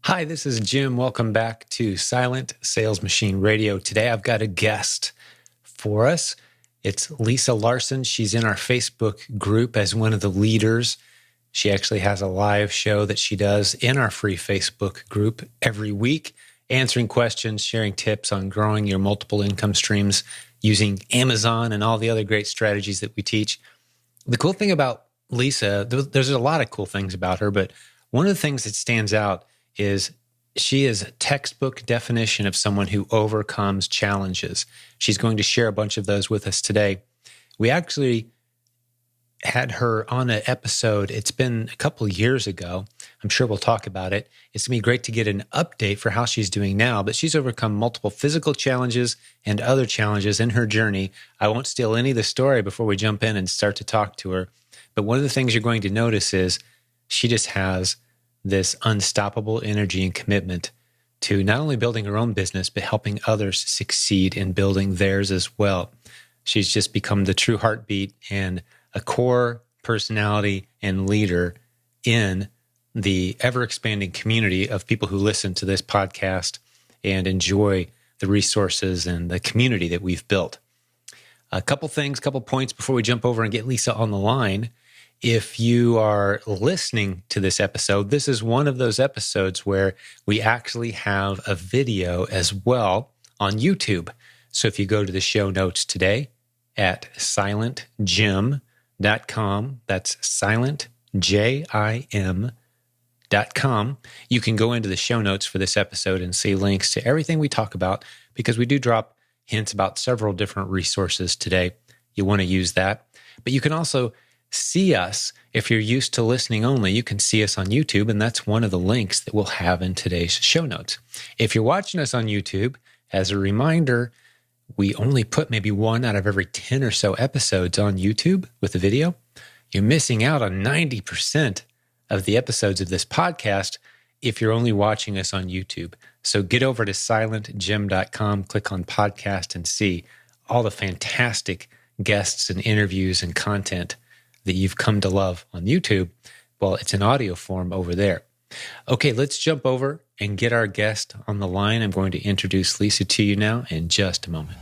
Hi, this is Jim. Welcome back to Silent Sales Machine Radio. Today I've got a guest for us. It's Lisa Larson. She's in our Facebook group as one of the leaders. She actually has a live show that she does in our free Facebook group every week, answering questions, sharing tips on growing your multiple income streams using Amazon and all the other great strategies that we teach. The cool thing about Lisa, there's a lot of cool things about her, but one of the things that stands out is she is a textbook definition of someone who overcomes challenges. She's going to share a bunch of those with us today. We actually had her on an episode. It's been a couple of years ago. I'm sure we'll talk about it. It's going to be great to get an update for how she's doing now, but she's overcome multiple physical challenges and other challenges in her journey. I won't steal any of the story before we jump in and start to talk to her. But one of the things you're going to notice is she just has this unstoppable energy and commitment to not only building her own business, but helping others succeed in building theirs as well. She's just become the true heartbeat and a core personality and leader in the ever-expanding community of people who listen to this podcast and enjoy the resources and the community that we've built. A couple points before we jump over and get Lisa on the line. If you are listening to this episode, this is one of those episodes where we actually have a video as well on YouTube. So if you go to the show notes today at silentjim.com, that's silentjim.com, you can go into the show notes for this episode and see links to everything we talk about, because we do drop hints about several different resources today. You want to use that. But you can also see us. If you're used to listening only, you can see us on YouTube, and that's one of the links that we'll have in today's show notes. If you're watching us on YouTube, as a reminder, we only put maybe 1 out of every 10 or so episodes on YouTube with the video. You're missing out on 90% of the episodes of this podcast if you're only watching us on YouTube. So get over to silentjim.com, click on podcast, and see all the fantastic guests and interviews and content that you've come to love on YouTube. Well, it's in audio form over there. Okay, let's jump over and get our guest on the line. I'm going to introduce Lisa to you now in just a moment.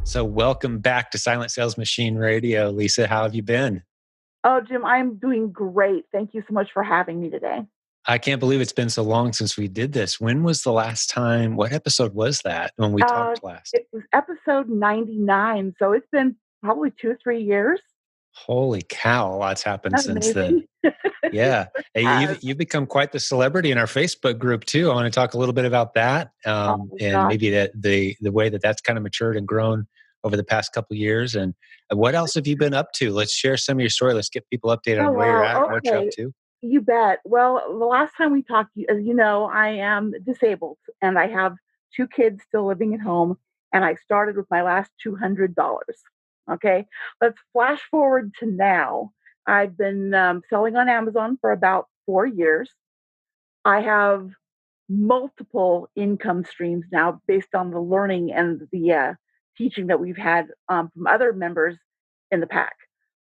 So welcome back to Silent Sales Machine Radio. Lisa, how have you been? Oh, Jim, I'm doing great. Thank you so much for having me today. I can't believe it's been so long since we did this. When was the last time? What episode was that when we talked last? It was episode 99, so it's been probably 2 or 3 years. Holy cow, a lot's happened That's since then. amazing. Yeah. Hey, you've become quite the celebrity in our Facebook group too. I want to talk a little bit about that, and Gosh. maybe the way that that's kind of matured and grown over the past couple of years. And what else have you been up to? Let's share some of your story. Let's get people updated Oh, on where you're wow. at and what you're up Okay. to. You bet. Well, the last time we talked, as you know, I am disabled and I have 2 kids still living at home, and I started with my last $200. Okay. Let's flash forward to now. I've been selling on Amazon for about 4 years. I have multiple income streams now based on the learning and the teaching that we've had from other members in the pack.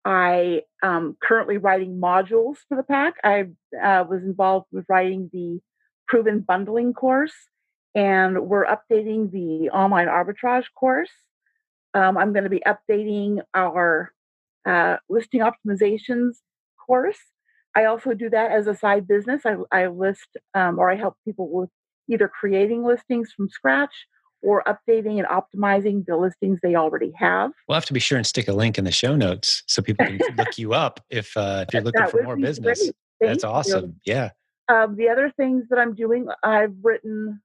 I am currently writing modules for the pack. I was involved with writing the proven bundling course, and we're updating the online arbitrage course. I'm going to be updating our listing optimizations course. I also do that as a side business. I list or I help people with either creating listings from scratch or updating and optimizing the listings they already have. We'll have to be sure and stick a link in the show notes so people can look you up if you're looking That for would more be business. great. Thank That's you. awesome. Yeah. The other things that I'm doing, I've written,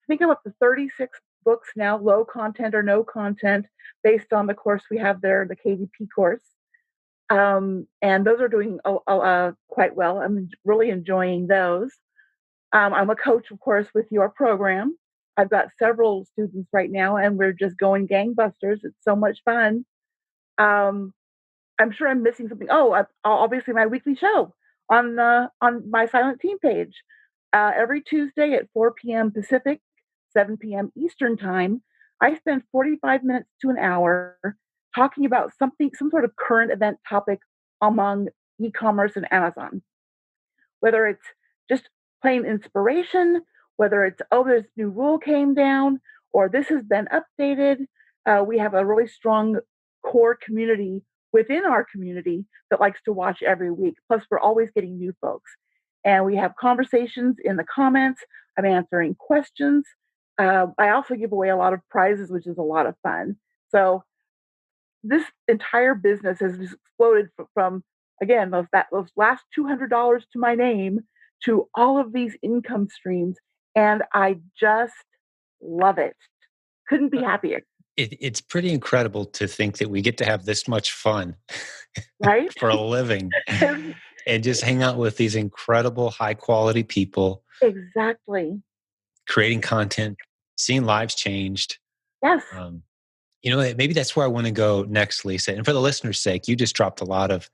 I think I'm up to 36 books now, low content or no content, based on the course we have there, the KDP course. And those are doing quite well. I'm really enjoying those. I'm a coach, of course, with your program. I've got several students right now, and we're just going gangbusters. It's so much fun. Um, I'm sure I'm missing something. Oh, obviously my weekly show on my Silent Team page. Every Tuesday at 4 p.m. Pacific, 7 p.m. Eastern Time, I spend 45 minutes to an hour talking about something, some sort of current event topic among e-commerce and Amazon. Whether it's just plain inspiration, whether it's, oh, this new rule came down or this has been updated. We have a really strong core community within our community that likes to watch every week. Plus, we're always getting new folks. And we have conversations in the comments. I'm answering questions. I also give away a lot of prizes, which is a lot of fun. So this entire business has just exploded from again those last $200 to my name to all of these income streams, and I just love it. Couldn't be Uh, happier, it's pretty incredible to think that we get to have this much fun right? for a living and just hang out with these incredible, high quality people, Exactly. creating content, seeing lives changed. Yes, Um, maybe that's where I want to go next, Lisa. And for the listeners' sake, you just dropped a lot of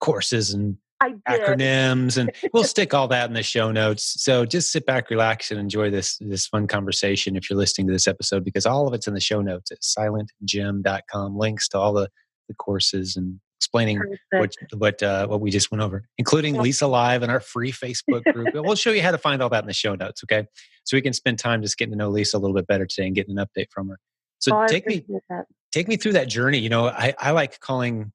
courses and I did. acronyms, and we'll stick all that in the show notes. So just sit back, relax, and enjoy this fun conversation if you're listening to this episode, because all of it's in the show notes at silentgym.com. Links to all the courses and explaining what Perfect. what we just went over, including Lisa Live and our free Facebook group. We'll show you how to find all that in the show notes, okay? So we can spend time just getting to know Lisa a little bit better today and getting an update from her. So Oh, I appreciate that. take me through that journey. I like calling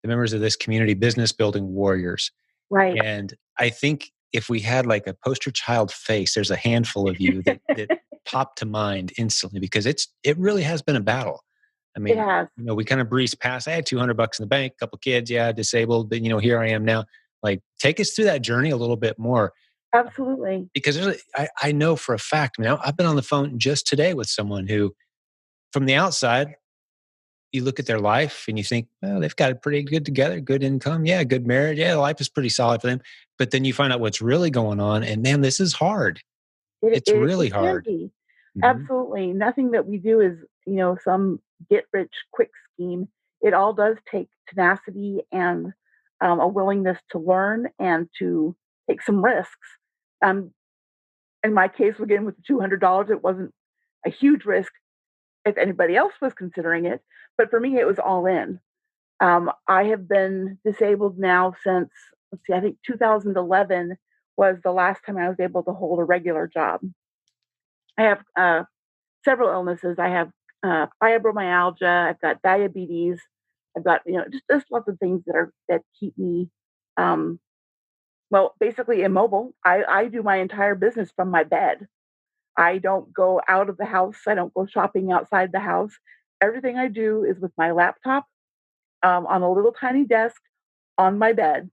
the members of this community business building warriors. Right. And I think if we had like a poster child face, there's a handful of you that pop to mind instantly, because it really has been a battle. I It mean, has. we kind of breezed past. I had $200 in the bank, a couple kids, yeah, disabled, but here I am now. Like, take us through that journey a little bit more, Absolutely. because I know for a fact. I mean, I've been on the phone just today with someone who, from the outside, you look at their life and you think, well, they've got it pretty good together, good income, yeah, good marriage, yeah, life is pretty solid for them. But then you find out what's really going on, and man, this is hard. It's really It can hard. be. Hmm. Absolutely. Nothing that we do is, some get rich quick scheme. It all does take tenacity and a willingness to learn and to take some risks. Um, in my case, again, with the $200, it wasn't a huge risk if anybody else was considering it. But for me, it was all in. I have been disabled now since, let's see, I think 2011 was the last time I was able to hold a regular job. I have several illnesses. I have fibromyalgia. I've got diabetes. I've got just lots of things that keep me um, well, basically immobile. I do my entire business from my bed. I don't go out of the house. I don't go shopping outside the house. Everything I do is with my laptop on a little tiny desk on my bed.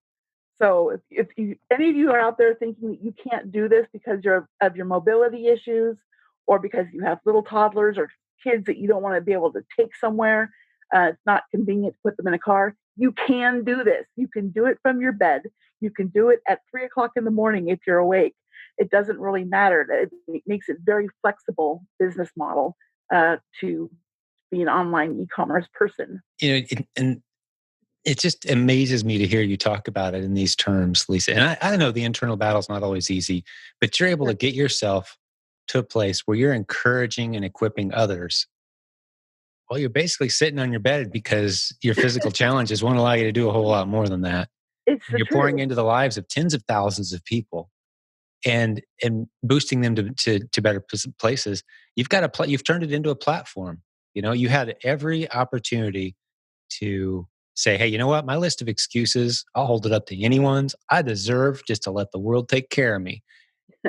So if any of you are out there thinking that you can't do this because of your mobility issues, or because you have little toddlers or kids that you don't want to be able to take somewhere, it's not convenient to put them in a car. You can do this. You can do it from your bed. You can do it at 3 o'clock in the morning if you're awake. It doesn't really matter. It makes it very flexible business model to be an online e-commerce person. And it just amazes me to hear you talk about it in these terms, Lisa. And I know the internal battle's not always easy, but you're able to Sure. get yourself to a place where you're encouraging and equipping others. Well, you're basically sitting on your bed because your physical challenges won't allow you to do a whole lot more than that. It's And the you're pouring truth. into the lives of tens of thousands of people, and boosting them to better places. You've turned it into a platform. You had every opportunity to say, hey, you know what? My list of excuses, I'll hold it up to anyone's. I deserve just to let the world take care of me.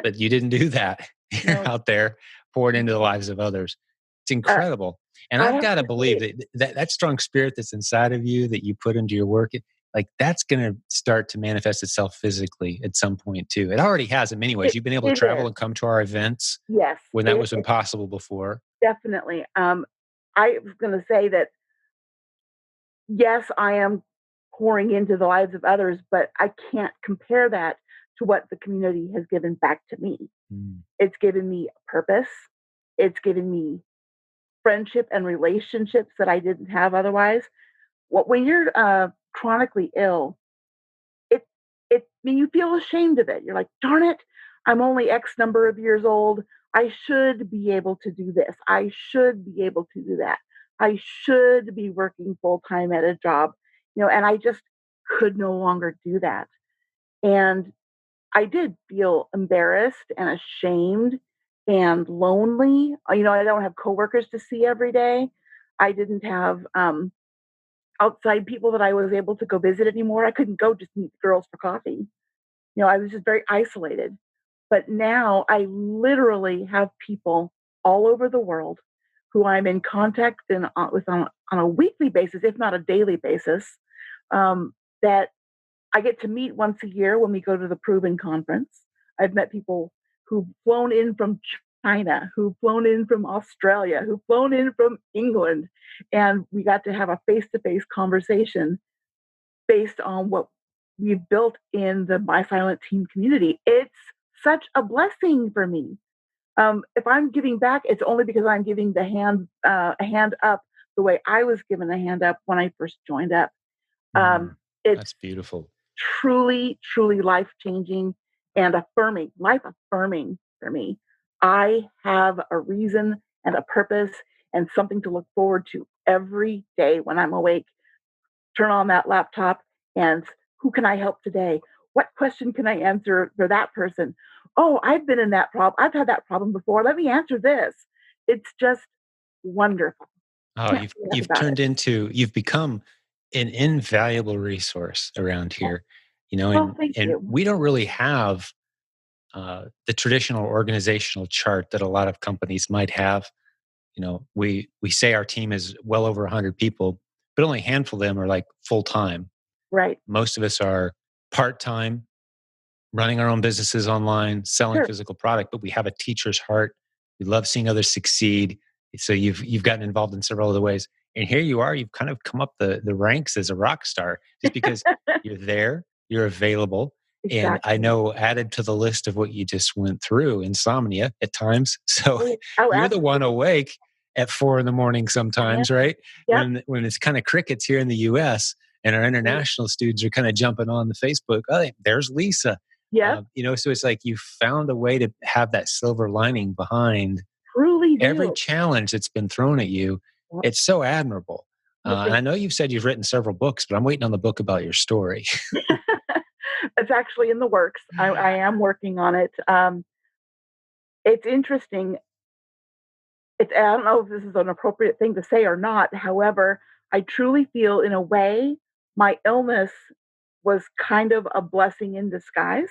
But you didn't do that. You're No, out there pouring into the lives of others. It's uh, incredible. And I I've have got to to believe say, that strong spirit that's inside of you that you put into your work, like that's going to start to manifest itself physically at some point too. It already has in many ways. it You've been able to it travel is. and come to our events Yes, when that was impossible before. definitely. I was going to say that yes, I am pouring into the lives of others, but I can't compare that to what the community has given back to me. Mm. It's given me purpose. It's given me friendship and relationships that I didn't have otherwise. When you're chronically ill, it I mean, you feel ashamed of it. You're like, darn it, I'm only X number of years old. I should be able to do this. I should be able to do that. I should be working full time at a job, and I just could no longer do that. And I did feel embarrassed and ashamed and lonely. You know, I don't have coworkers to see every day. I didn't have outside people that I was able to go visit anymore. I couldn't go just meet girls for coffee. You know, I was just very isolated. But now I literally have people all over the world who I'm in contact with on a weekly basis, if not a daily basis, that I get to meet once a year when we go to the Proven Conference. I've met people who've flown in from China, who've flown in from Australia, who've flown in from England, and we got to have a face-to-face conversation based on what we've built in the My Silent Team community. It's such a blessing for me. If I'm giving back, it's only because I'm giving a hand up the way I was given a hand up when I first joined up. Um, Mm, it's that's beautiful. truly, truly life changing and affirming, life affirming for me. I have a reason and a purpose and something to look forward to every day when I'm awake. Turn on that laptop and who can I help today? What question can I answer for that person? Oh, I've been in that problem. I've had that problem before. Let me answer this. It's just wonderful. Oh, Can't you've say enough you've about it. turned into you've become an invaluable resource around here, you know, Well, and thank and you. we don't really have the traditional organizational chart that a lot of companies might have. You know, we say our team is well over 100 people, but only a handful of them are like full time. Right. Most of us are part time, running our own businesses online, selling Sure. physical product, but we have a teacher's heart. We love seeing others succeed. So you've gotten involved in several other ways. And here you are, you've kind of come up the ranks as a rock star just because you're there, you're available. And I Exactly. know added to the list of what you just went through, insomnia at times. So Oh, yeah. Oh, you're the one absolutely. awake at 4 a.m. I am. sometimes, right? Yep. When it's kind of crickets here in the US and our Right. international students are kind of jumping on the Facebook. Oh, there's Lisa, Yep. you know, so it's like you found a way to have that silver lining behind Truly every do. challenge that's been thrown at you. Yep. It's so admirable. Well, And thank I know you've said you've written several books, but I'm waiting on the book about your story. you. It's actually in the works. I am working on it. It's interesting. I don't know if this is an appropriate thing to say or not. However, I truly feel, in a way, my illness was kind of a blessing in disguise.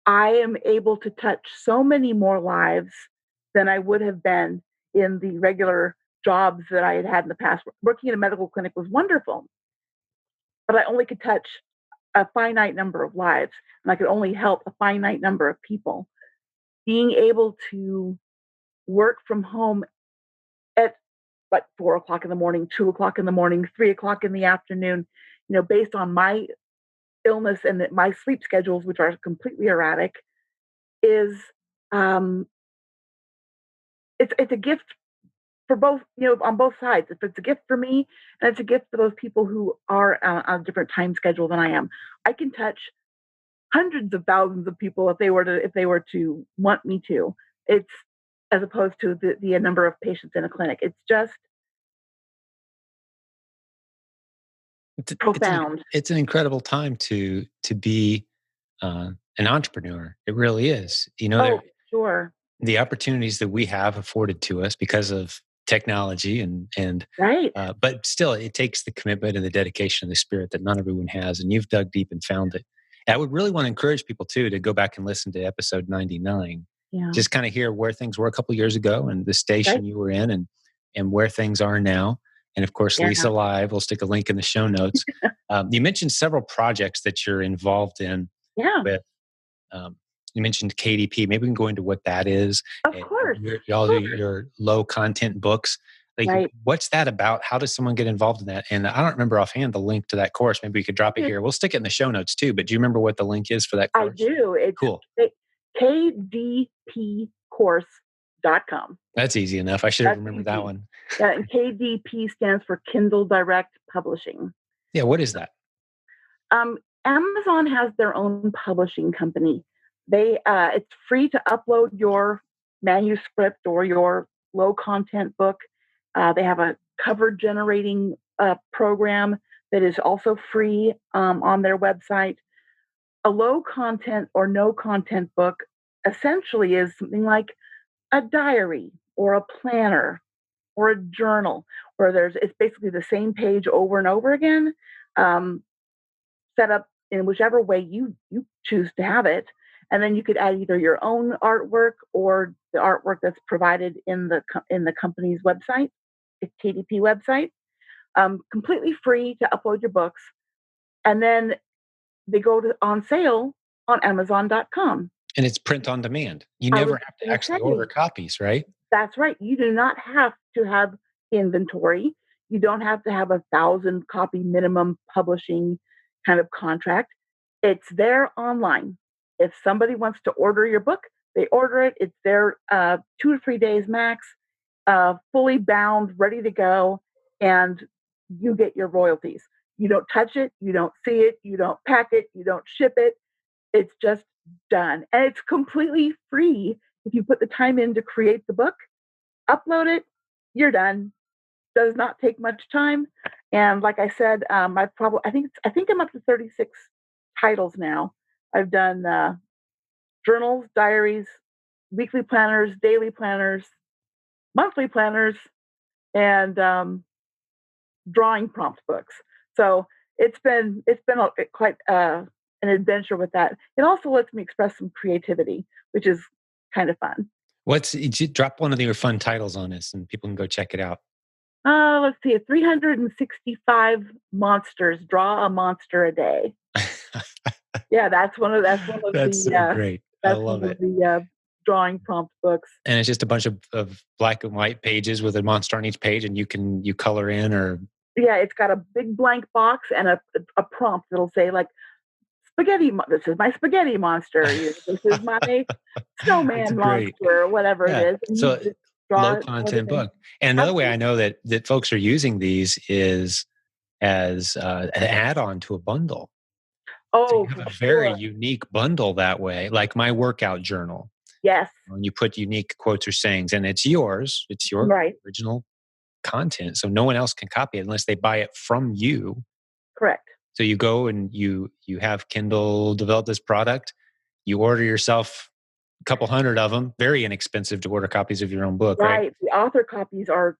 I am able to touch so many more lives than I would have been in the regular jobs that I had had in the past. Working in a medical clinic was wonderful, but I only could touch a finite number of lives and I could only help a finite number of people. Being able to work from home at like 4 o'clock in the morning, 2 o'clock in the morning, 3 o'clock in the afternoon, you know, based on my illness and my sleep schedules, which are completely erratic, is um, it's a gift for both, you know, on both sides. If it's a gift for me, and it's a gift for those people who are on a different time schedule than I am. I can touch hundreds of thousands of people if they were to want me to. It's as opposed to the number of patients in a clinic. It's just it's, it's an profound. it's an incredible time to be an entrepreneur. It really is. You know, Oh, sure. the opportunities that we have afforded to us because of technology and Right. but still it takes the commitment and the dedication and the spirit that not everyone has, and you've dug deep and found it. And I would really want to encourage people too to go back and listen to episode 99, Yeah. just kind of hear where things were a couple years ago and the Right. station you were in and where things are now. And of course, Yeah. Lisa Live, we'll stick a link in the show notes. You mentioned several projects that you're involved in Yeah. with um, you mentioned KDP. Maybe we can go into what that is Of and course. all Sure. your low content books. Like, Right. what's that about? How does someone get involved in that? And I don't remember offhand the link to that course. Maybe we could drop it Okay. here. We'll stick it in the show notes too. But do you remember what the link is for that I course? do. It's Cool. kdpcourse.com. That's easy enough. I should have That's remembered that easy. one. And KDP stands for Kindle Direct Publishing. Yeah. What is that? Amazon has their own publishing company. It's free to upload your manuscript or your low content book. They have a cover generating program that is also free on their website. A low content or no content book essentially is something like a diary or a planner or a journal where it's basically the same page over and over again, um, set up in whichever way you choose to have it. And then you could add either your own artwork or the artwork that's provided in the company's website, the KDP website, completely free to upload your books. And then they on sale on Amazon.com. And it's print on demand. You I never was have to going to actually order say, copies, right? that's right. You do not have to have inventory. You don't have to have 1,000 copy minimum publishing kind of contract. It's there online. If somebody wants to order your book, they order it. It's there 2 to 3 days max, fully bound, ready to go, and you get your royalties. You don't touch it, you don't see it, you don't pack it, you don't ship it. It's just done. And it's completely free if you put the time in to create the book, upload it, you're done. Does not take much time. And like I said, I think I'm up to 36 titles now. I've done journals, diaries, weekly planners, daily planners, monthly planners, and drawing prompt books. So it's been quite an adventure with that. It also lets me express some creativity, which is kind of fun. Drop one of your fun titles on us and people can go check it out. Let's see, 365 monsters. Draw a monster a day. Yeah, that's one of That's so great. I love it. the drawing prompt books. And it's just a bunch of black and white pages with a monster on each page, and you color in or. Yeah, it's got a big blank box and a prompt that'll say like spaghetti. This is my spaghetti monster. This is my It's snowman great. monster, or whatever Yeah. it is. And So you just low draw content it in. book. And another way I Absolutely. know that folks are using these is as an add-on to a bundle. So you Oh, have for a very sure. unique bundle that way, like my workout journal. Yes. When you put unique quotes or sayings, and it's yours, it's your Right. original content. So no one else can copy it unless they buy it from you. Correct. So you go and you have Kindle develop this product. You order yourself a couple hundred of them. Very inexpensive to order copies of your own book, right? Right. The author copies are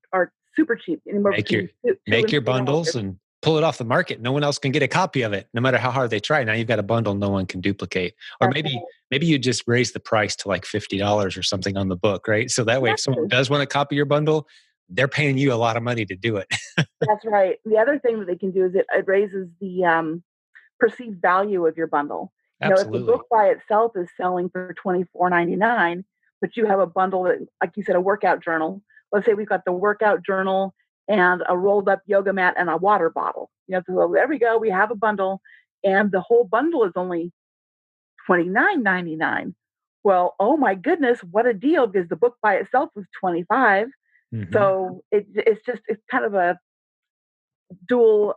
super cheap, anywhere Make your between two make and your $3. bundles and pull it off the market. No one else can get a copy of it, no matter how hard they try. Now you've got a bundle no one can duplicate. Or That's maybe you just raise the price to like $50 or something on the book, right? So that way, if someone right. does want to copy your bundle, they're paying you a lot of money to do it. That's right. The other thing that they can do is it raises the perceived value of your bundle. If the Absolutely. book by itself is selling for $24.99, but you have a bundle that, like you said, a workout journal. Let's say we've got the workout journal and a rolled up yoga mat and a water bottle. So there we go. We have a bundle, and the whole bundle is only $29.99. Well, oh my goodness, what a deal! Because the book by itself was 25. Mm-hmm. So it's kind of a dual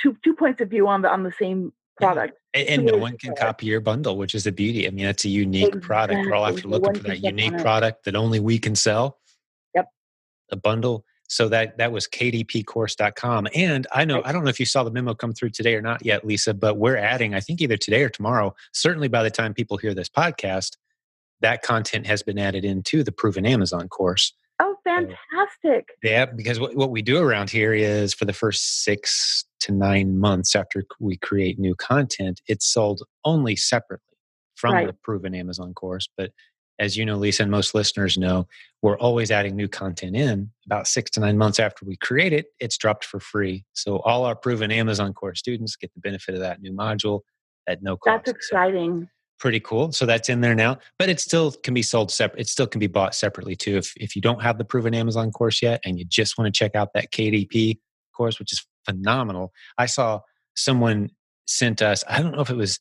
two points of view on the same Yeah. product. And no one can copy your bundle, which is the beauty. I mean, that's a unique product. We're all Exactly. after No looking one for can that step on unique it. product that only we can sell. Yep. A bundle. So that was kdpcourse.com. And I Right. don't know if you saw the memo come through today or not yet, Lisa, but we're adding, I think either today or tomorrow, certainly by the time people hear this podcast, that content has been added into the Proven Amazon course. Oh, So, fantastic. yeah, because what we do around here is for the first 6 to 9 months after we create new content, it's sold only separately from the Right. Proven Amazon course. But as you know, Lisa, and most listeners know, we're always adding new content in. About 6 to 9 months after we create it, it's dropped for free. So all our Proven Amazon course students get the benefit of that new module at no That's cost. So exciting. pretty cool. So that's in there now, but it still can be sold separate. It still can be bought separately too. If you don't have the Proven Amazon course yet and you just want to check out that KDP course, which is phenomenal. I saw someone sent us, I don't know if it was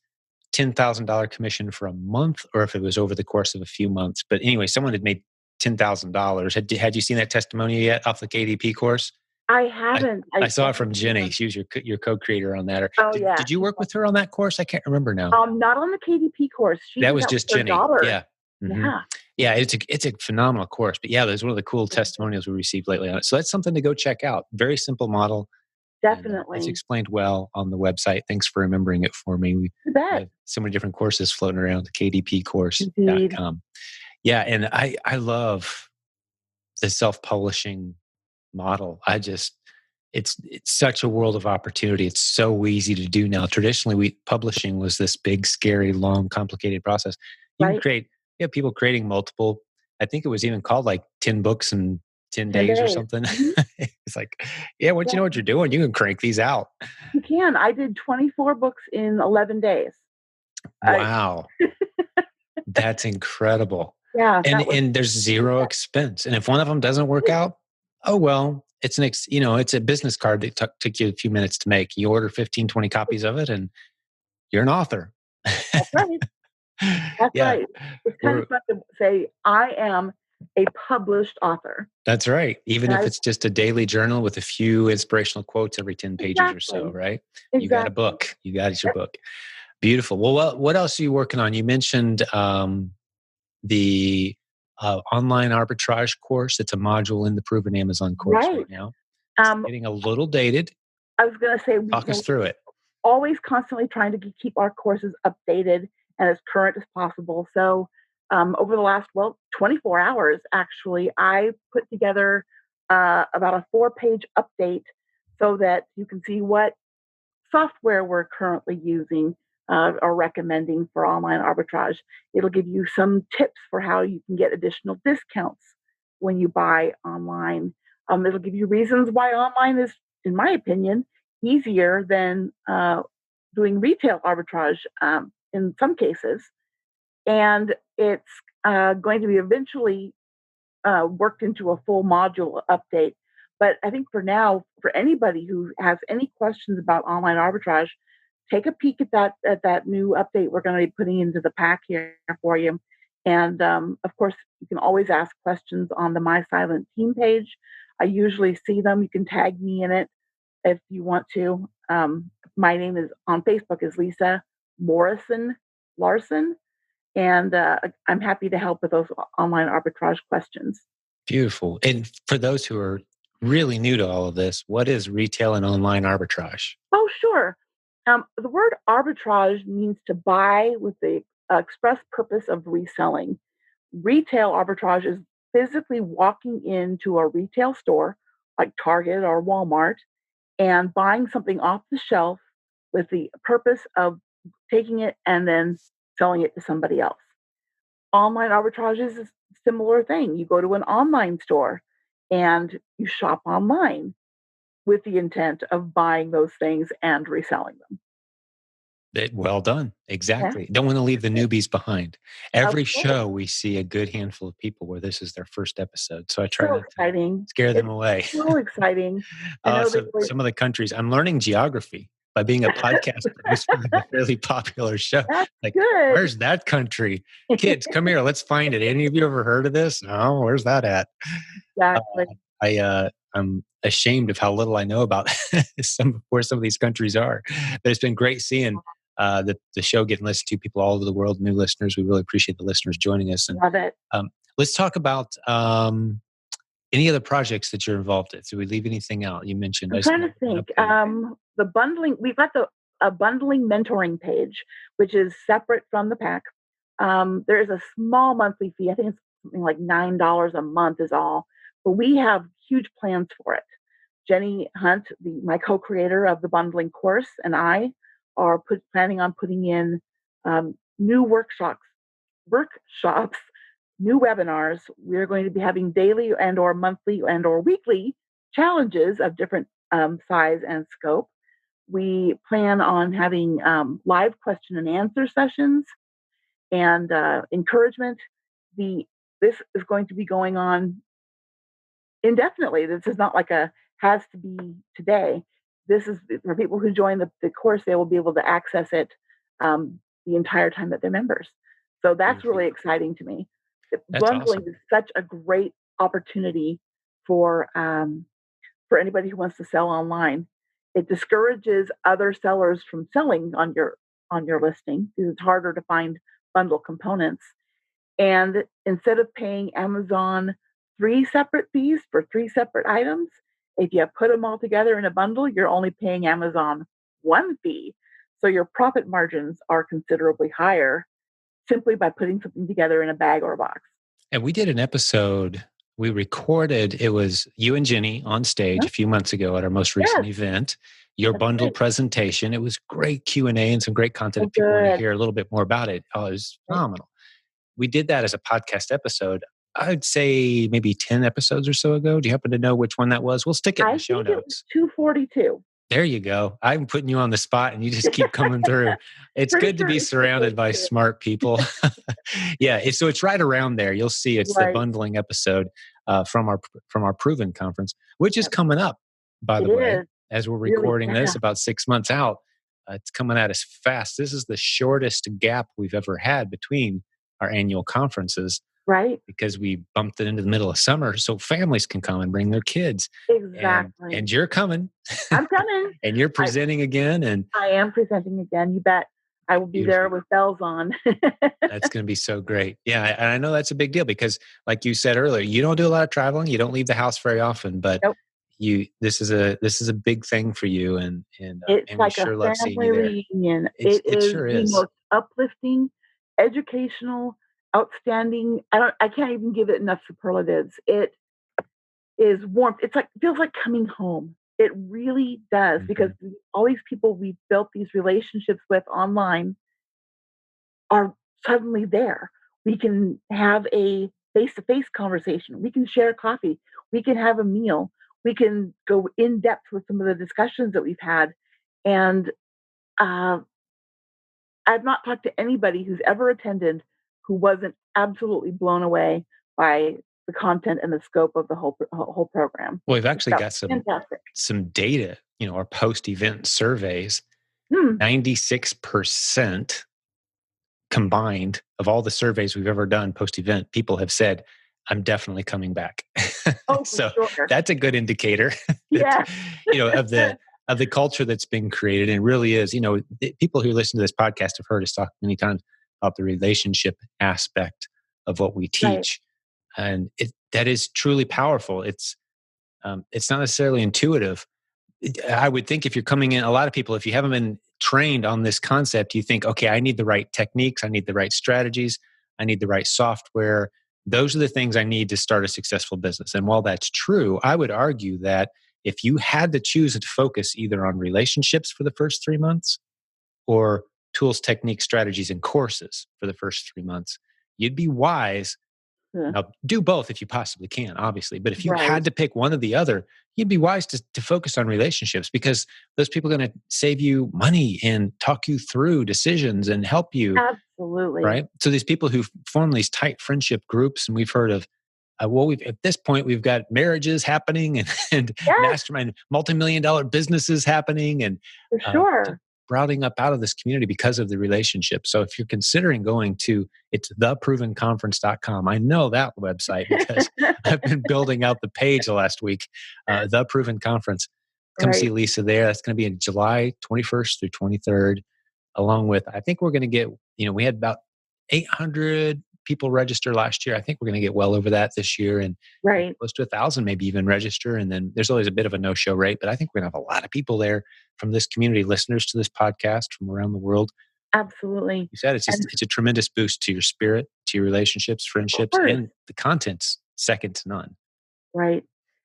$10,000 commission for a month or if it was over the course of a few months. But anyway, someone had made $10,000. Had you seen that testimonial yet off the KDP course? I I, haven't. I saw it from Jenny. She was your co-creator on that. Or Oh yeah. did you work with her on that course? I can't remember now. Not on the KDP course. She That did was that with just her Jenny. daughter. Yeah. Mm-hmm. Yeah. Yeah, it's a phenomenal course. But yeah, there's one of the cool testimonials we received lately on it. So that's something to go check out. Very simple model. And it's Definitely. explained well on the website. Thanks for remembering it for me. We You bet. have so many different courses floating around, Indeed. kdpcourse.com. Yeah, and I love the self-publishing model. It's such a world of opportunity. It's so easy to do now. Traditionally, publishing was this big, scary, long, complicated process. You can Right. create, people creating multiple. I think it was even called like 10 books in 10 10 days or days. something. Mhm. It's like, yeah, once you Yeah, know what you're doing, you can crank these out. you can. I did 24 books in 11 days. I Wow, that's incredible. Yeah, And that was there's zero expense. And if one of them doesn't work out, oh well, it's it's a business card that took you a few minutes to make. You order 15, 20 copies of it and you're an author. that's right. That's Yeah. right. It's kind of We're fun to say, "I am a published author." That's right. Even And if I it's just a daily journal with a few inspirational quotes every 10 pages or so, Exactly. right? You got a Exactly. book. You got your Yep. book. Beautiful. Well, what else are you working on? You mentioned the online arbitrage course. It's a module in the Proven Amazon course right Right. now. It's Um, getting a little dated. I was gonna say, Talk us through it. always constantly trying to keep our courses updated and as current as possible. So, over the last, 24 hours, actually, I put together about a 4-page update so that you can see what software we're currently using or recommending for online arbitrage. It'll give you some tips for how you can get additional discounts when you buy online. It'll give you reasons why online is, in my opinion, easier than doing retail arbitrage in some cases. And it's going to be eventually worked into a full module update. But I think for now, for anybody who has any questions about online arbitrage, take a peek at that new update we're going to be putting into the pack here for you. And of course, you can always ask questions on the My Silent Team page. I usually see them. You can tag me in it if you want to. My name is on Facebook is Lisa Morrison Larson, and I'm happy to help with those online arbitrage questions. Beautiful. And for those who are really new to all of this, what is retail and online arbitrage? Oh, sure. The word arbitrage means to buy with the express purpose of reselling. Retail arbitrage is physically walking into a retail store like Target or Walmart and buying something off the shelf with the purpose of taking it and then selling it to somebody else. Online arbitrage is a similar thing. You go to an online store and you shop online with the intent of buying those things and reselling them. Well done. Yeah, Exactly. Don't want to leave the newbies behind. of Every course. show we see a good handful of people where this is their first episode. So I try So not to exciting. scare them It's away. so exciting. I know they So were some of the countries, I'm learning geography by being a podcast producer of a fairly popular show. That's Like, good. where's that country? Kids, come here. Let's find it. Any of you ever heard of this? No, where's that at? Uh, Exactly. I'm ashamed of how little I know about where some of these countries are. But it's been great seeing the show getting listened to, people all over the world, new listeners. We really appreciate the listeners joining us. And Love it. let's talk about any other projects that you're involved in. Did we leave anything out? You mentioned I I'm just trying want to to get an think. update. The bundling, we've got the a bundling mentoring page, which is separate from the pack. There is a small monthly fee. I think it's something like $9 a month is all, but we have huge plans for it. Jenny Hunt, my co-creator of the bundling course, and I are planning on putting in new workshops, new webinars. We're going to be having daily and or monthly and or weekly challenges of different size and scope. We plan on having live question and answer sessions and encouragement. The This is going to be going on indefinitely. This is not like a has to be today. This is for people who join the course. They will be able to access it the entire time that they're members. So that's Beautiful. really exciting to me. That's Bundling awesome. is such a great opportunity for anybody who wants to sell online. It discourages other sellers from selling on your listing because it's harder to find bundle components. And instead of paying Amazon 3 separate fees for 3 separate items, If you put them all together in a bundle, you're only paying Amazon one fee. So your profit margins are considerably higher simply by putting something together in a bag or a box. And we did an episode, we recorded, it was you and Jenny on stage Huh? a few months ago at our most recent Yes, event, your that's bundle great. presentation. It was great Q&A and some great content Oh, if people want to good. hear a little bit more about it. Oh, it was Right. phenomenal. We did that as a podcast episode. I'd say maybe 10 episodes or so ago. Do you happen to know which one that was? We'll stick it in the I show think it was notes. 242. There you go. I'm putting you on the spot and you just keep coming through. It's Pretty good to sure be it's surrounded by 242. smart people. Yeah, so it's right around there. You'll see it's the Right. bundling episode from our Proven conference, which is Yep. coming up, by It the way, is as we're really recording this fast. about 6 months out. It's coming at us fast. This is the shortest gap we've ever had between our annual conferences Right? because we bumped it into the middle of summer so families can come and bring their kids. And Exactly. you're coming I'm coming. and you're I, presenting again, and I am presenting again. You bet. I will be there beautiful. with bells on. That's going to be so great. Yeah, and I know that's a big deal because, like you said earlier, you don't do a lot of traveling. You don't leave the house very often, but Nope. this is a big thing for you, It's and we like a sure love seeing family you there. reunion. It's It it is sure the is. most uplifting, educational, outstanding. I can't even give it enough superlatives. It is warmth. It's like feels like coming home. It really does because Mhm. all these people we've built these relationships with online are suddenly there. We can have a face-to-face conversation. We can share coffee. We can have a meal. We can go in depth with some of the discussions that we've had. And uh, I've not talked to anybody who's ever attended who wasn't absolutely blown away by the content and the scope of the whole program. Well, we've It's actually got got fantastic. some data. Our post-event surveys. Hmm. 96% combined of all the surveys we've ever done post-event, people have said, "I'm definitely coming back." Oh, for So sure. that's a good indicator that Yeah. of the culture that's been created. And it really is. People who listen to this podcast have heard us talk many times about the relationship aspect of what we Right. teach, and that is truly powerful. It's not necessarily intuitive. I would think if you're coming in, a lot of people, if you haven't been trained on this concept, you think, okay, I need the right techniques, I need the right strategies, I need the right software. Those are the things I need to start a successful business. And while that's true, I would argue that if you had to choose to focus either on relationships for the first 3 months or tools, techniques, strategies, and courses for the first 3 months, you'd be wise. Yeah. Now, do both if you possibly can, obviously. But if you Right. had to pick one or the other, you'd be wise to focus on relationships because those people are going to save you money and talk you through decisions and help you, Absolutely. right? So these people who form these tight friendship groups, and we've heard of, well, at this point, we've got marriages happening and Yes, mastermind, multi-million dollar businesses happening and for just sure. sprouting up out of this community because of the relationship. So if you're considering going to, it's theprovenconference.com. I know that website because I've been building out the page the last week. The Proven Conference. Come see Right. Lisa there. That's going to be in July 21st through 23rd, along with, I think we're going to get, we had about 800 people register last year. I think we're going to get well over that this year and Right. close to 1,000 maybe even register. And then there's always a bit of a no-show rate, but I think we're going to have a lot of people there from this community, listeners to this podcast from around the world. Absolutely. You said And it's a tremendous boost to your spirit, to your relationships, of friendships, course, and the content's second to none. right.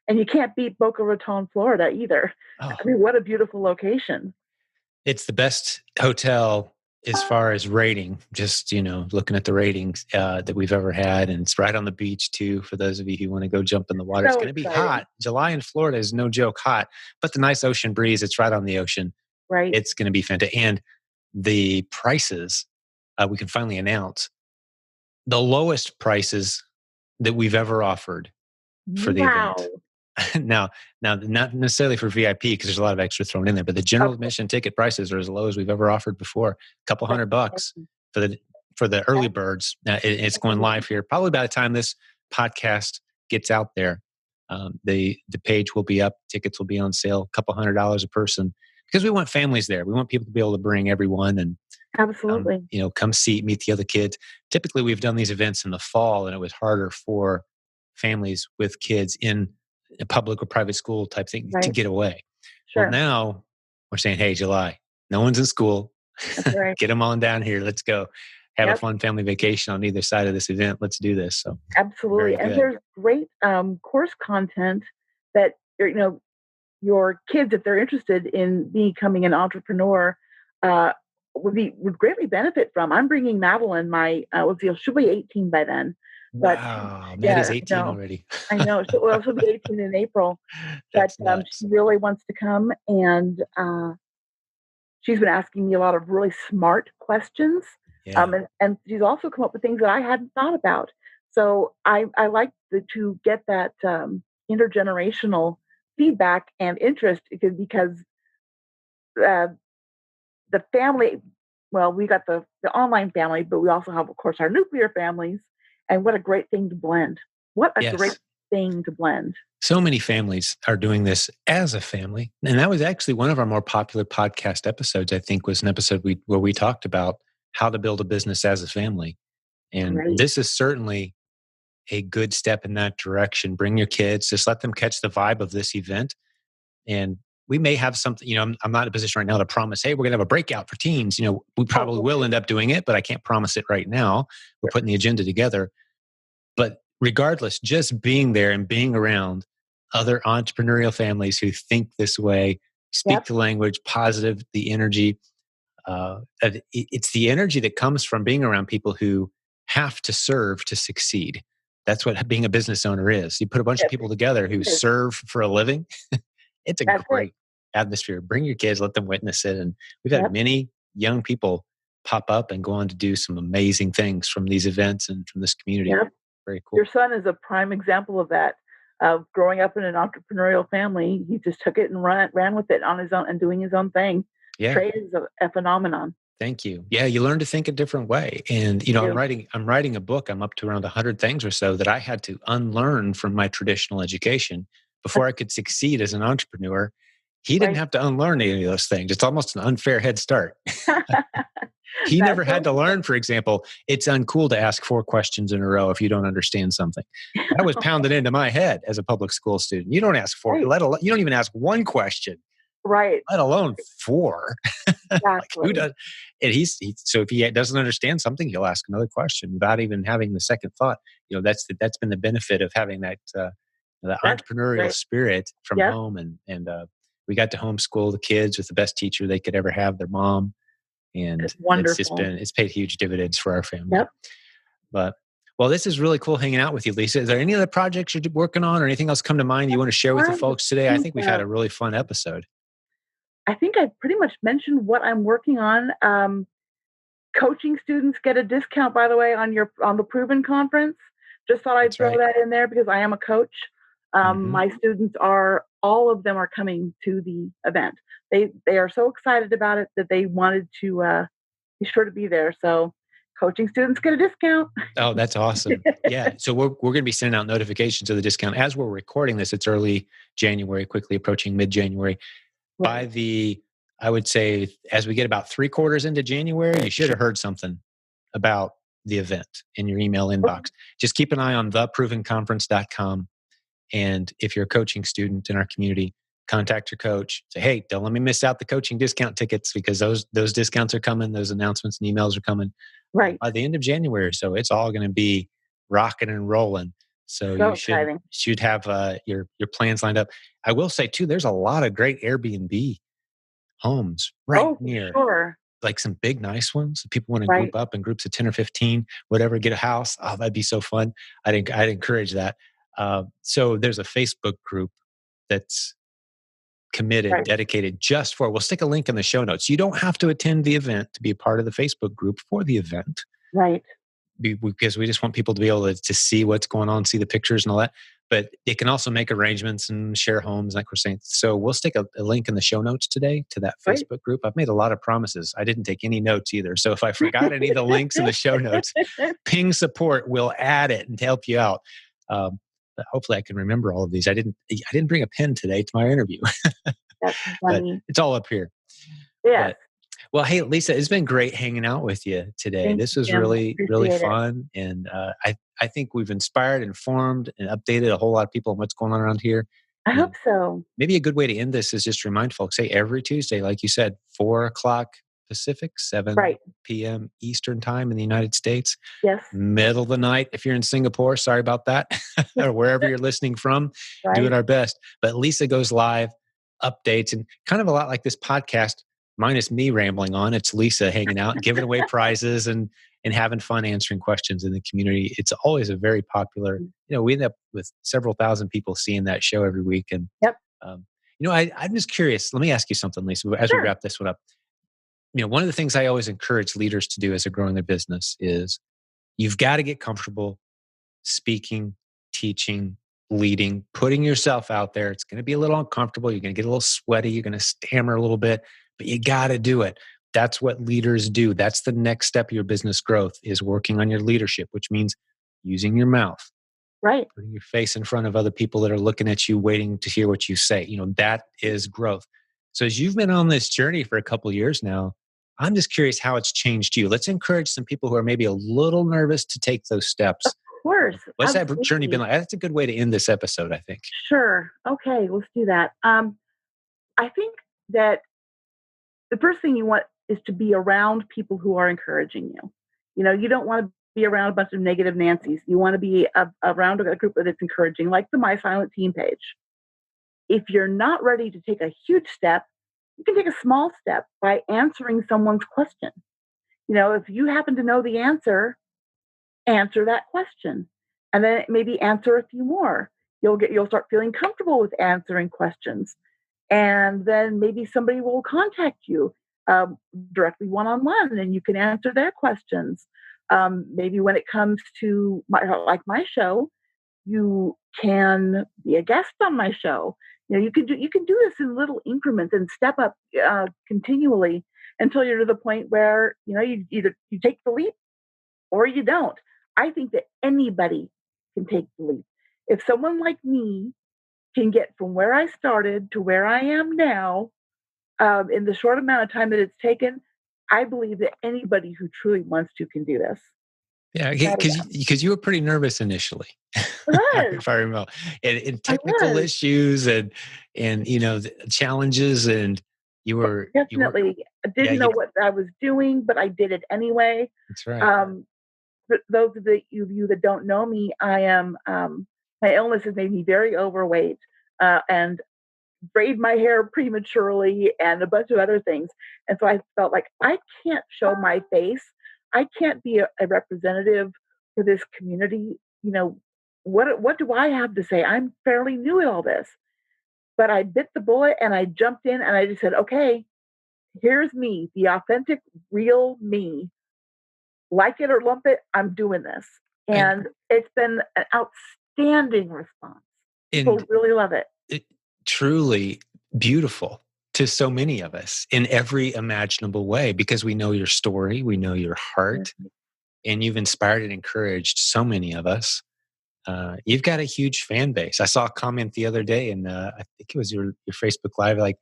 And you can't beat Boca Raton, Florida either. I Oh, mean, what a beautiful location. it's the best hotel as far as rating, just, looking at the ratings that we've ever had. And it's right on the beach too, for those of you who want to go jump in the water. It's So going to be exciting. hot. July in Florida is no joke hot, but the nice ocean breeze, it's right on the ocean. Right. It's going to be fantastic. And the prices, we can finally announce the lowest prices that we've ever offered for the event. Wow. now, not necessarily for VIP because there's a lot of extra thrown in there, but the general Of course. admission ticket prices are as low as we've ever offered before. A couple That's $100 amazing. for the early That's birds. It's going amazing. live here probably by the time this podcast gets out there. The page will be up. Tickets will be on sale. A couple $100 a person because we want families there. We want people to be able to bring everyone and Absolutely. come meet the other kids. Typically, we've done these events in the fall, and it was harder for families with kids in a public or private school type thing to Right. get away. Well, Sure. now we're saying, hey, July, no one's in school. That's right. Get them on down here. Let's go have a Yep. fun family vacation on either side of this event. Let's do this. So Absolutely. very And good. there's great course content that, your kids, if they're interested in becoming an entrepreneur, uh, would greatly benefit from. I'm bringing Madeline, my she'll be 18 by then, but Wow. Maddie's yeah, 18 already. I know she'll be 18 in April, but That's nuts. she really wants to come, and she's been asking me a lot of really smart questions, Yeah. and she's also come up with things that I hadn't thought about. So I like to get that intergenerational feedback and interest because uh, the family, well, we got the online family, but we also have, of course, our nuclear families. And what a great thing to blend. What a great Yes. thing to blend. So many families are doing this as a family. And that was actually one of our more popular podcast episodes, I think, was an episode where we talked about how to build a business as a family. And Great. this is certainly a good step in that direction. Bring your kids, just let them catch the vibe of this event. And we may have something, I'm not in a position right now to promise, hey, we're going to have a breakout for teens. We probably Oh, will end up doing it, but I can't promise it right now. We're putting the agenda together. But regardless, just being there and being around other entrepreneurial families who think this way, speak yep. the language, positive, the energy. It's the energy that comes from being around people who have to serve to succeed. That's what being a business owner is. You put a bunch of Yes, people together who it is. serve for a living. It's a That's it. great atmosphere. Bring your kids, let them witness it. And we've had Yep. many young people pop up and go on to do some amazing things from these events and from this community. Yep. Very Your cool. son is a prime example of that. Of growing up in an entrepreneurial family, he just took it and ran with it on his own and doing his own thing. Yeah. Trade is a phenomenon. Thank you. Yeah, you learn to think a different way. And You I'm do. writing a book. I'm up to around 100 things or so that I had to unlearn from my traditional education before I could succeed as an entrepreneur. He didn't Right. have to unlearn any of those things. It's almost an unfair head start. He That's never had so to learn, for example, it's uncool to ask 4 questions in a row if you don't understand something. That was pounded into my head as a public school student. You don't ask 4, right. you don't even ask 1 question, Right. let alone 4. Like who Exactly. does? And so if he doesn't understand something, he'll ask another question without even having the second thought. That's been the benefit of having the That's entrepreneurial great. spirit from Yep. home, and we got to homeschool the kids with the best teacher they could ever have, their mom, and It's wonderful. it's paid huge dividends for our family. Yep. But well, this is really cool hanging out with you, Lisa. Is there any other projects you're working on, or anything else come to mind you want to share with the Trying to folks today? I think think we've had a really fun episode. I think I pretty much mentioned what I'm working on. Coaching students get a discount, by the way, on the Proven conference. Just thought I'd That's throw right. that in there because I am a coach. Mm-hmm. My students all of them are coming to the event. They are so excited about it that they wanted to be sure to be there. So coaching students get a discount. Oh, that's awesome. Yeah. So we're going to be sending out notifications of the discount as we're recording this. It's early January, quickly approaching mid-January. By I would say, as we get about 3/4 into January, you should have heard something about the event in your email inbox. Just keep an eye on theprovenconference.com. And if you're a coaching student in our community, contact your coach. Say, hey, don't let me miss out the coaching discount tickets, because those discounts are coming. Those announcements and emails are coming. Right. By the end of January. So it's all going to be rocking and rolling. So So you exciting. should have your plans lined up. I will say too, there's a lot of great Airbnb homes right Oh, for near, sure. like some big nice ones. If people want to Right. group up in groups of 10 or 15, whatever, get a house. Oh, that'd be so fun. I'd encourage that. So there's a Facebook group that's committed, Right. dedicated just for. We'll stick a link in the show notes. You don't have to attend the event to be a part of the Facebook group for the event, Right. because we just want people to be able to see what's going on, see the pictures and all that. But it can also make arrangements and share homes, like we're saying. So we'll stick a link in the show notes today to that Right. Facebook group. I've made a lot of promises. I didn't take any notes either. So if I forgot any of the links in the show notes, ping support. We'll add it and to help you out. But hopefully I can remember all of these. I didn't bring a pen today to my interview, That's but funny. it's all up here. Yes. But well, hey, Lisa, it's been great hanging out with you today. Thank This you, was Jim. really, really Appreciate it. fun. And I think we've inspired, informed, and updated a whole lot of people on what's going on around here. I You hope know, so. maybe a good way to end this is just remind folks, hey, every Tuesday, like you said, 4 o'clock Pacific, 7 Right. p.m. Eastern time in the United States, Yes. middle of the night. If you're in Singapore, sorry about that, or wherever you're listening from, doing Right. our best. But Lisa goes live, updates, and kind of a lot like this podcast, minus me rambling on. It's Lisa hanging out, giving away prizes and having fun answering questions in the community. It's always a very popular, we end up with several thousand people seeing that show every week. And, Yep. um, I'm just curious. Let me ask you something, Lisa, as we Sure. wrap this one up. One of the things I always encourage leaders to do as they're growing their business is you've got to get comfortable speaking, teaching, leading, putting yourself out there. It's going to be a little uncomfortable. You're going to get a little sweaty. You're going to stammer a little bit, but you got to do it. That's what leaders do. That's the next step of your business growth is working on your leadership, which means using your mouth, Right. putting your face in front of other people that are looking at you, waiting to hear what you say. That is growth. So as you've been on this journey for a couple of years now, I'm just curious how it's changed you. Let's encourage some people who are maybe a little nervous to take those Of steps. course. What's that journey been Absolutely. like? That's a good way to end this episode, I think. Sure. Okay. Let's do that. I think that the first thing you want is to be around people who are encouraging you. You don't want to be around a bunch of negative Nancy's. You want to be around a group that's encouraging, like the My Silent Team page. If you're not ready to take a huge step, you can take a small step by answering someone's question. If you happen to know the answer that question, and then maybe answer a few more. You'll start feeling comfortable with answering questions, and then maybe somebody will contact you um, directly one on one, and you can answer their questions. Maybe when it comes to my show, you can be a guest on my show. You can do this in little increments and step up continually until you're to the point where you take the leap or you don't. I think that anybody can take the leap. If someone like me can get from where I started to where I am now in the short amount of time that it's taken, I believe that anybody who truly wants to can do this. Yeah, Without a because you were pretty nervous initially, doubt. if I remember, and I technical was. issues and the challenges, and you were Definitely. I yeah didn't know what I was doing, but I did it anyway. that's right. Um, for those of you that don't know me, my illness has made me very overweight and braid my hair prematurely and a bunch of other things. And so I felt like I can't show my face. I can't be a representative for this community. What do I have to say? I'm fairly new at all this. But I bit the bullet and I jumped in and I just said, okay, here's me, the authentic, real me. Like it or lump it, I'm doing this. And And it's been an outstanding response. People and really love it. it, truly beautiful to so many of us in every imaginable way because we know your story, we know your heart, and you've inspired and encouraged so many of us. You've got a huge fan base. I saw a comment the other day, and I think it was your Facebook Live, like,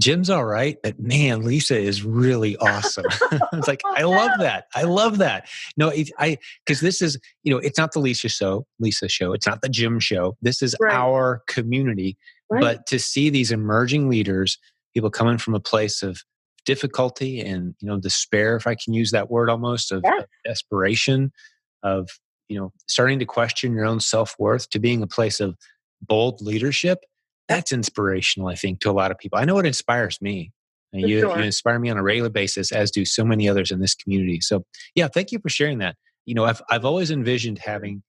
Jim's all right, but man, Lisa is really awesome. I was like, I love that. I love that. No, because this is, it's not the Lisa show. It's not the Jim show. This is Right, our community. right. But to see these emerging leaders, people coming from a place of difficulty and, despair, if I can use that word almost, of Yes, desperation, of starting to question your own self-worth to being a place of bold leadership, yep, that's inspirational, I think, to a lot of people. I know it inspires me. And for you sure. inspire me on a regular basis, as do so many others in this community. So yeah, thank you for sharing that. I've always envisioned having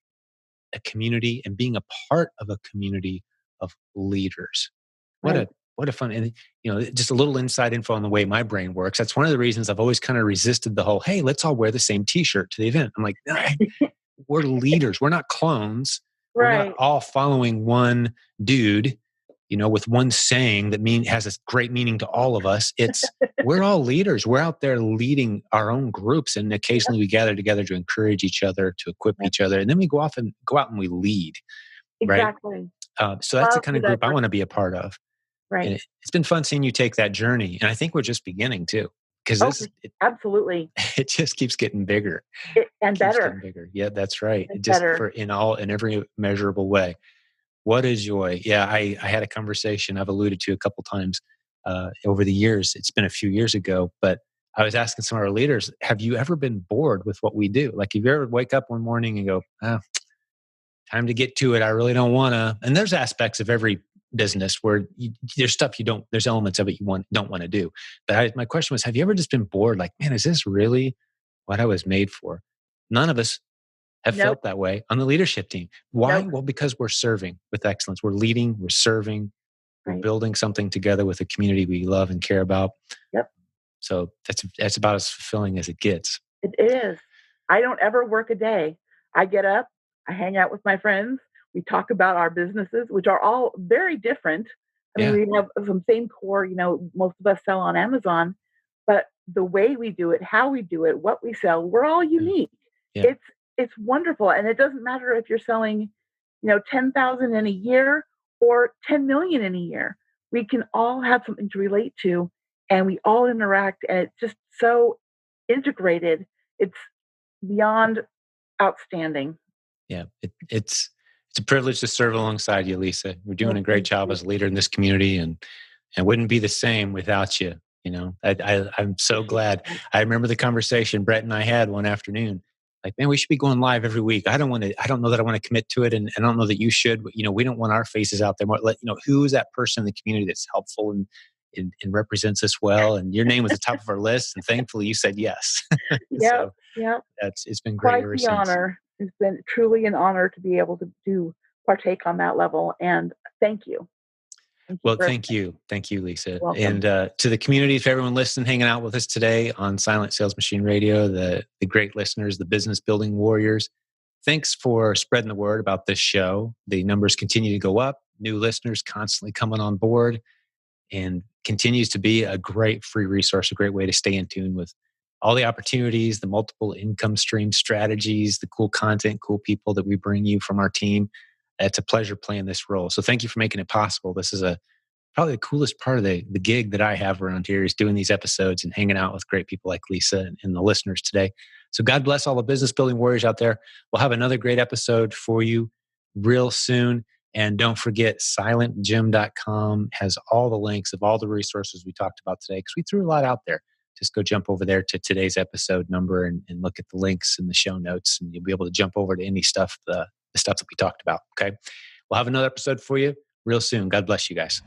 a community and being a part of a community of leaders. What Right. a what a fun, and just a little inside info on the way my brain works. That's one of the reasons I've always kind of resisted the whole, hey, let's all wear the same t-shirt to the event. I'm like, nah, we're leaders. We're not clones. We're not Right. all following one dude, with one saying that has a great meaning to all of us. It's we're all leaders. We're out there leading our own groups, and Yep, occasionally we gather together to encourage each other, to equip yep. each other, and then we go out and we lead. Right. Exactly. So that's the Love kind the of group I want to diversity. be a part of, and Right. it's been fun seeing you take that journey. And I think we're just beginning too, because Oh, it, absolutely. it just keeps getting bigger. And Keeps better getting bigger. Yeah, that's right. It and just better. for in every measurable way. What a joy. Yeah, I had a conversation I've alluded to a couple times over the years. It's been a few years ago, but I was asking some of our leaders, have you ever been bored with what we do? Like, if you ever wake up one morning and go, time to get to it. I really don't want to. And there's aspects of every business where there's stuff there's elements of it don't want to do. But my question was, have you ever just been bored? Like, man, is this really what I was made for? None of us have Nope, felt that way on the leadership team. Why? nope, Well, because we're serving with excellence. We're leading, we're serving, we're right. building something together with a community we love and care about. Yep. So that's about as fulfilling as it gets. It is. I don't ever work a day. I get up, I hang out with my friends, we talk about our businesses, which are all very different. I mean, Yeah. we have some same core, most of us sell on Amazon, but the way we do it, how we do it, what we sell, we're all Yeah. unique. Yeah. It's wonderful. And it doesn't matter if you're selling, 10,000 in a year or 10 million in a year. We can all have something to relate to and we all interact and it's just so integrated. It's beyond outstanding. Yeah, it's a privilege to serve alongside you, Lisa. We're doing Well, a great thank job you. as a leader in this community, and wouldn't be the same without you. I'm so Appreciate glad. that. I remember the conversation Brett and I had one afternoon. Like, man, we should be going live every week. I don't want to. I don't know that I want to commit to it, and I don't know that you should. But we don't want our faces out there. Who is that person in the community that's helpful and represents us well? And your name was at the top of our list, and thankfully you said yes. Yep, So yep. it's been great Quite ever the since. honor. It's been truly an honor to be able to partake on that level. And thank you. Thank you Well, for everything. thank you, Lisa, Welcome. and to the community, for everyone listening, hanging out with us today on Silent Sales Machine Radio, the great listeners, the business building warriors. Thanks for spreading the word about this show. The numbers continue to go up. New listeners constantly coming on board, and continues to be a great free resource, a great way to stay in tune with all the opportunities, the multiple income stream strategies, the cool content, cool people that we bring you from our team. It's a pleasure playing this role. So thank you for making it possible. This is probably the coolest part of the gig that I have around here is doing these episodes and hanging out with great people like Lisa and the listeners today. So God bless all the business building warriors out there. We'll have another great episode for you real soon. And don't forget, silentgym.com has all the links of all the resources we talked about today because we threw a lot out there. Just go jump over there to today's episode number and look at the links in the show notes, and you'll be able to jump over to any stuff, the stuff that we talked about. Okay. We'll have another episode for you real soon. God bless you guys.